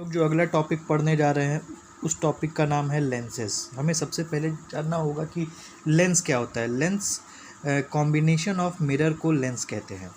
लोग जो अगला टॉपिक पढ़ने जा रहे हैं उस टॉपिक का नाम है लेंसेस। हमें सबसे पहले जानना होगा कि लेंस क्या होता है। लेंस कॉम्बिनेशन ऑफ मिरर को लेंस कहते हैं।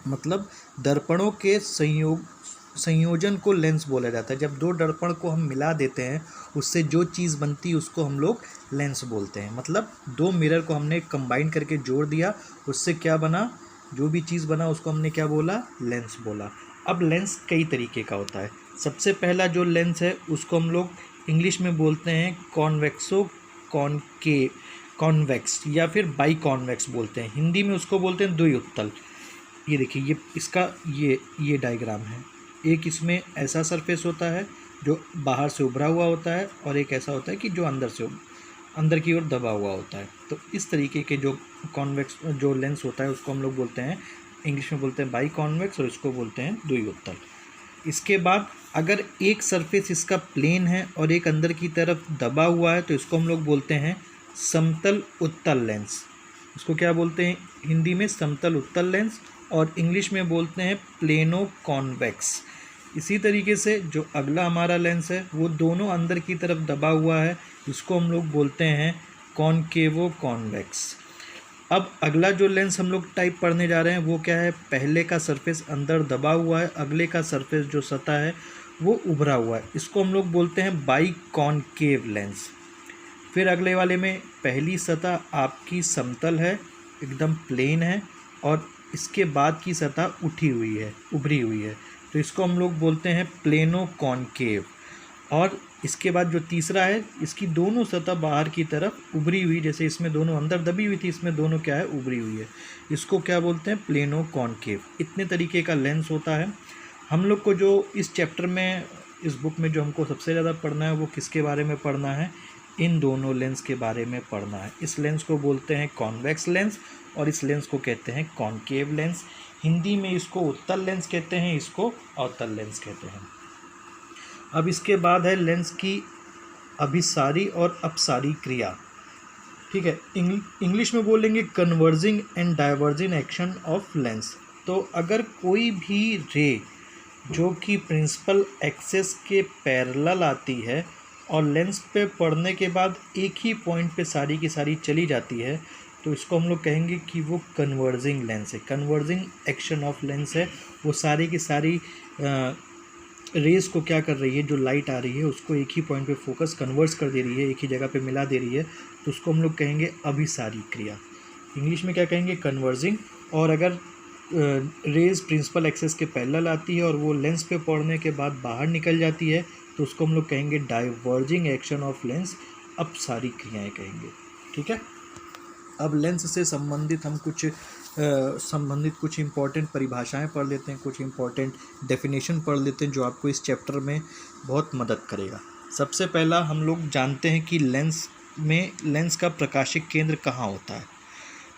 मतलब दर्पणों के संयोजन को लेंस बोला जाता है। जब दो दर्पण को हम मिला देते हैं उससे जो चीज़ बनती है उसको हम लोग लेंस बोलते हैं। मतलब दो मिरर को हमने कंबाइन करके जोड़ दिया, उससे क्या बना, जो भी चीज़ बना उसको हमने क्या बोला, लेंस बोला। अब लेंस कई तरीके का होता है। सबसे पहला जो लेंस है उसको हम लोग इंग्लिश में बोलते हैं कॉन्वेक्स या फिर बाई कॉन्वेक्स बोलते हैं। हिंदी में उसको बोलते हैं द्विउत्तल। ये देखिए, ये इसका ये डायग्राम है। एक इसमें ऐसा सरफेस होता है जो बाहर से उभरा हुआ होता है और एक ऐसा होता है कि जो अंदर की ओर दबा हुआ होता है। तो इस तरीके के जो कॉन्वेक्स जो लेंस होता है उसको हम लोग बोलते हैं, इंग्लिश में बोलते हैं बाई कॉन्वेक्स और इसको बोलते हैं द्विउत्तल। इसके बाद अगर एक सरफेस इसका प्लेन है और एक अंदर की तरफ दबा हुआ है तो इसको हम लोग बोलते हैं समतल उत्तल लेंस। इसको क्या बोलते हैं हिंदी में, समतल उत्तल लेंस, और इंग्लिश में बोलते हैं प्लेनो कॉन्वेक्स। इसी तरीके से जो अगला हमारा लेंस है वो दोनों अंदर की तरफ दबा हुआ है, इसको हम लोग बोलते हैं कॉनकेवो कॉन्वेक्स। अब अगला जो लेंस हम लोग टाइप पढ़ने जा रहे हैं वो क्या है, पहले का सरफेस अंदर दबा हुआ है, अगले का सरफेस जो सतह है वो उभरा हुआ है, इसको हम लोग बोलते हैं बाई कॉनकेव लेंस। फिर अगले वाले में पहली सतह आपकी समतल है, एकदम प्लेन है, और इसके बाद की सतह उभरी हुई है, तो इसको हम लोग बोलते हैं प्लेनो कॉनकेव। और इसके बाद जो तीसरा है, इसकी दोनों सतह बाहर की तरफ उभरी हुई, जैसे इसमें दोनों अंदर दबी हुई थी, इसमें दोनों क्या है, उभरी हुई है, इसको क्या बोलते हैं, प्लेनो कॉनकेव। इतने तरीके का लेंस होता है। हम लोग को जो इस चैप्टर में, इस बुक में जो हमको सबसे ज़्यादा पढ़ना है वो किसके बारे में पढ़ना है, इन दोनों लेंस के बारे में पढ़ना है। इस लेंस को बोलते हैं कॉन्वेक्स लेंस और इस लेंस को कहते हैं कॉनकेव लेंस। हिंदी में इसको उत्तल लेंस कहते हैं, इसको अवतल लेंस कहते हैं। अब इसके बाद है लेंस की अभिसारी और अपसारी क्रिया। ठीक है, इंग्लिश में बोलेंगे converging and diverging action of lens. तो अगर कोई भी रे जो कि प्रिंसिपल एक्सिस के पैरेलल आती है और लेंस पे पड़ने के बाद एक ही पॉइंट पे सारी की सारी चली जाती है, तो इसको हम लोग कहेंगे कि वो कन्वर्जिंग लेंस है। कन्वर्जिंग एक्शन ऑफ लेंस है, वो सारी की सारी रेस को क्या कर रही है, जो लाइट आ रही है उसको एक ही पॉइंट पे फोकस कन्वर्स कर दे रही है, एक ही जगह पे मिला दे रही है, तो उसको हम लोग कहेंगे अभिसारी क्रिया। इंग्लिश में क्या कहेंगे, कन्वर्जिंग। और अगर रेज प्रिंसिपल एक्सिस के पैरेलल आती है और वो लेंस पे पड़ने के बाद बाहर निकल जाती है तो उसको हम लोग कहेंगे डाइवर्जिंग एक्शन ऑफ लेंस, अपसारी क्रियाएँ कहेंगे। ठीक है, अब लेंस से संबंधित हम कुछ इम्पॉर्टेंट परिभाषाएं पढ़ लेते हैं, कुछ इम्पॉर्टेंट डेफिनेशन पढ़ लेते हैं जो आपको इस चैप्टर में बहुत मदद करेगा। सबसे पहला हम लोग जानते हैं कि लेंस का प्रकाशिक केंद्र कहाँ होता है।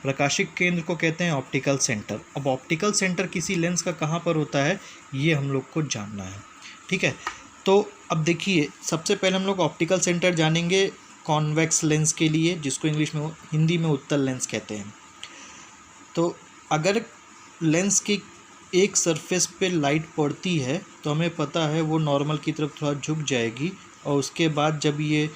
प्रकाशिक केंद्र को कहते हैं ऑप्टिकल सेंटर। अब ऑप्टिकल सेंटर किसी लेंस का कहाँ पर होता है ये हम लोग को जानना है। ठीक है, तो अब देखिए, सबसे पहले हम लोग ऑप्टिकल सेंटर जानेंगे कॉन्वेक्स लेंस के लिए, जिसको हिंदी में उत्तल लेंस कहते हैं। तो अगर लेंस की एक सरफेस पे लाइट पड़ती है तो हमें पता है वो नॉर्मल की तरफ थोड़ा झुक जाएगी, और उसके बाद जब ये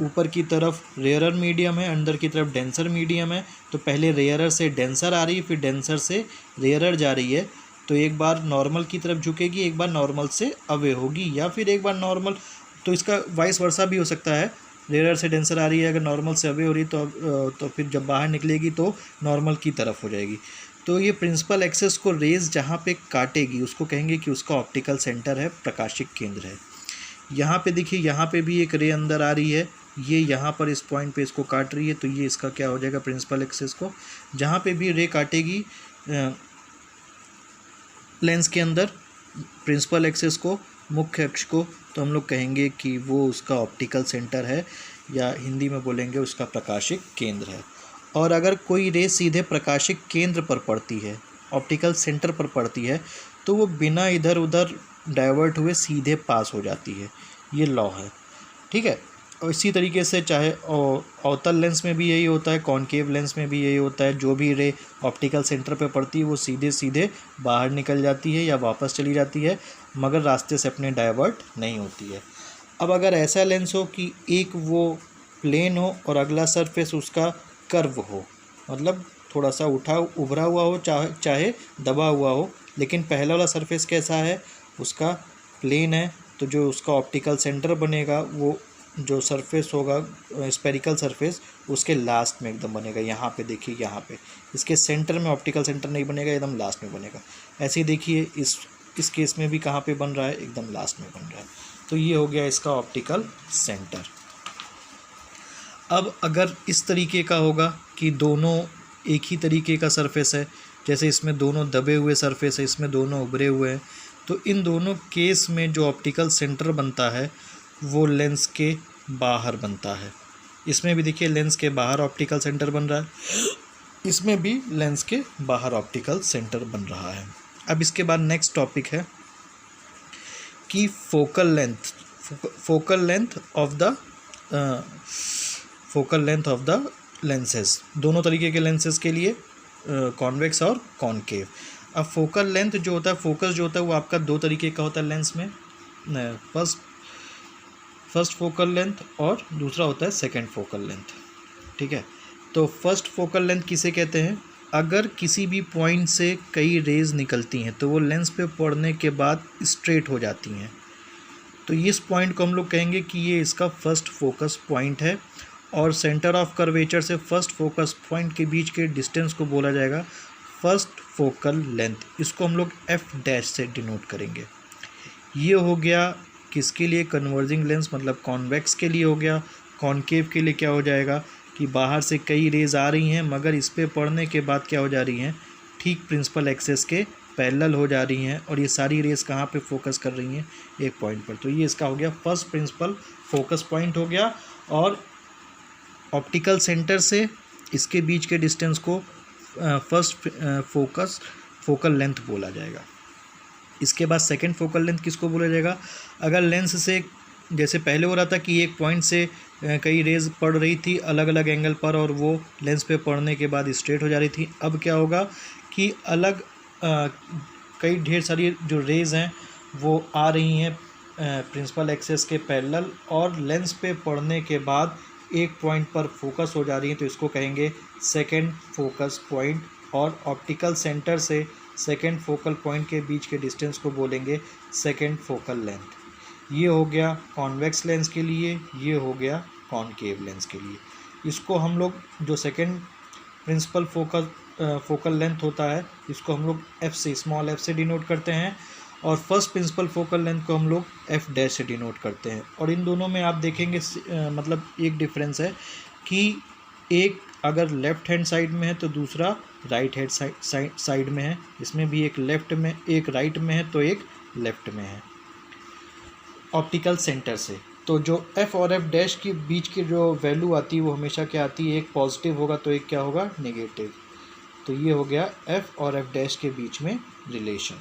ऊपर की तरफ रेयरर मीडियम है, अंदर की तरफ डेंसर मीडियम है, तो पहले रेयरर से डेंसर आ रही है, फिर डेंसर से रेयरर जा रही है, तो एक बार नॉर्मल की तरफ झुकेगी, एक बार नॉर्मल से अवे होगी, या फिर एक बार नॉर्मल, तो इसका वाइस वर्सा भी हो सकता है। रेयरर से डेंसर आ रही है, अगर नॉर्मल से अवे हो रही तो फिर जब बाहर निकलेगी तो नॉर्मल की तरफ हो जाएगी। तो ये प्रिंसिपल एक्सिस को रेज जहाँ पे काटेगी उसको कहेंगे कि उसका ऑप्टिकल सेंटर है, प्रकाशिक केंद्र है। यहाँ पे देखिए, यहाँ पे भी एक रे अंदर आ रही है, ये यहाँ पर इस पॉइंट पे इसको काट रही है, तो ये इसका क्या हो जाएगा, प्रिंसिपल एक्सिस को। जहाँ पे भी रे काटेगी लेंस के अंदर प्रिंसिपल एक्सिस को, मुख्य अक्ष को, तो हम लोग कहेंगे कि वो उसका ऑप्टिकल सेंटर है, या हिंदी में बोलेंगे उसका प्रकाशिक केंद्र है। और अगर कोई रे सीधे प्रकाशिक केंद्र पर पड़ती है, ऑप्टिकल सेंटर पर पड़ती है, तो वो बिना इधर उधर डाइवर्ट हुए सीधे पास हो जाती है, ये लॉ है। ठीक है, इसी तरीके से चाहे अवतल लेंस में भी यही होता है, कॉनकेव लेंस में भी यही होता है। जो भी रे ऑप्टिकल सेंटर पे पड़ती है वो सीधे सीधे बाहर निकल जाती है या वापस चली जाती है, मगर रास्ते से अपने डाइवर्ट नहीं होती है। अब अगर ऐसा लेंस हो कि एक वो प्लेन हो और अगला सरफेस उसका कर्व हो, मतलब थोड़ा सा उभरा हुआ हो, चाहे दबा हुआ हो, लेकिन पहला वाला सरफेस कैसा है, उसका प्लेन है, तो जो उसका ऑप्टिकल सेंटर बनेगा वो जो सरफेस होगा स्पेरिकल सरफेस उसके लास्ट में एकदम बनेगा। यहाँ पे देखिए, यहाँ पे इसके सेंटर में ऑप्टिकल सेंटर नहीं बनेगा, एकदम लास्ट में बनेगा। ऐसे ही देखिए इस केस में भी कहाँ पे बन रहा है, एकदम लास्ट में बन रहा है। तो ये हो गया इसका ऑप्टिकल सेंटर। अब अगर इस तरीके का होगा कि दोनों एक ही तरीके का सरफेस है, जैसे इसमें दोनों दबे हुए सरफेस है, इसमें दोनों उभरे हुए हैं, तो इन दोनों केस में जो ऑप्टिकल सेंटर बनता है वो लेंस के बाहर बनता है। इसमें भी देखिए लेंस के बाहर ऑप्टिकल सेंटर बन रहा है, इसमें भी लेंस के बाहर ऑप्टिकल सेंटर बन रहा है। अब इसके बाद नेक्स्ट टॉपिक है कि focal length of the lenses. दोनों तरीके के लेंसेज के लिए कॉन्वेक्स और कॉनकेव। अब फोकल लेंथ जो होता है, फोकस जो होता है वो आपका दो तरीके का होता है लेंस में, फर्स्ट फोकल लेंथ और दूसरा होता है सेकंड फोकल लेंथ। ठीक है, तो फर्स्ट फोकल लेंथ किसे कहते हैं, अगर किसी भी पॉइंट से कई रेज निकलती हैं तो वो लेंस पे पड़ने के बाद स्ट्रेट हो जाती हैं, तो इस पॉइंट को हम लोग कहेंगे कि ये इसका फर्स्ट फोकस पॉइंट है। और सेंटर ऑफ कर्वेचर से फर्स्ट फोकस पॉइंट के बीच के डिस्टेंस को बोला जाएगा फर्स्ट फोकल लेंथ। इसको हम लोग एफ डैश से डिनोट करेंगे। ये हो गया किसके लिए, कन्वर्जिंग लेंस मतलब कॉन्वेक्स के लिए हो गया। कॉनकेव के लिए क्या हो जाएगा कि बाहर से कई रेज आ रही हैं मगर इस पर पड़ने के बाद क्या हो जा रही हैं, ठीक प्रिंसिपल एक्सेस के पैरेलल हो जा रही हैं, और ये सारी रेज कहाँ पे फोकस कर रही हैं, एक पॉइंट पर। तो ये इसका हो गया फर्स्ट प्रिंसिपल फोकस पॉइंट हो गया, और ऑप्टिकल सेंटर से इसके बीच के डिस्टेंस को फर्स्ट फोकल लेंथ बोला जाएगा। इसके बाद सेकंड फोकल लेंथ किसको बोला जाएगा, अगर लेंस से जैसे पहले हो रहा था कि एक पॉइंट से कई रेज पड़ रही थी अलग अलग एंगल पर और वो लेंस पे पड़ने के बाद स्ट्रेट हो जा रही थी, अब क्या होगा कि अलग कई ढेर सारी जो रेज हैं वो आ रही हैं प्रिंसिपल एक्सेस के पैरेलल और लेंस पे पड़ने के बाद एक पॉइंट पर फोकस हो जा रही है, तो इसको कहेंगे सेकंड फोकस पॉइंट। और ऑप्टिकल सेंटर से सेकंड फोकल पॉइंट के बीच के डिस्टेंस को बोलेंगे सेकंड फोकल लेंथ। ये हो गया कॉन्वेक्स लेंस के लिए, ये हो गया कॉनकेव लेंस के लिए। इसको हम लोग जो सेकंड प्रिंसिपल फोकल लेंथ होता है इसको हम लोग एफ से, स्मॉल एफ से डिनोट करते हैं, और फर्स्ट प्रिंसिपल फोकल लेंथ को हम लोग एफ डैश से डिनोट करते हैं। और इन दोनों में आप देखेंगे मतलब एक डिफरेंस है कि एक अगर लेफ़्ट हैंड साइड में है तो दूसरा राइट हैंड साइड में है। इसमें भी एक लेफ़्ट में, एक राइट में है तो एक लेफ़्ट में है ऑप्टिकल सेंटर से। तो जो एफ और एफ डैश के बीच की जो वैल्यू आती है वो हमेशा क्या आती है, एक पॉजिटिव होगा तो एक क्या होगा, नेगेटिव। तो ये हो गया एफ और एफ डैश के बीच में रिलेशन।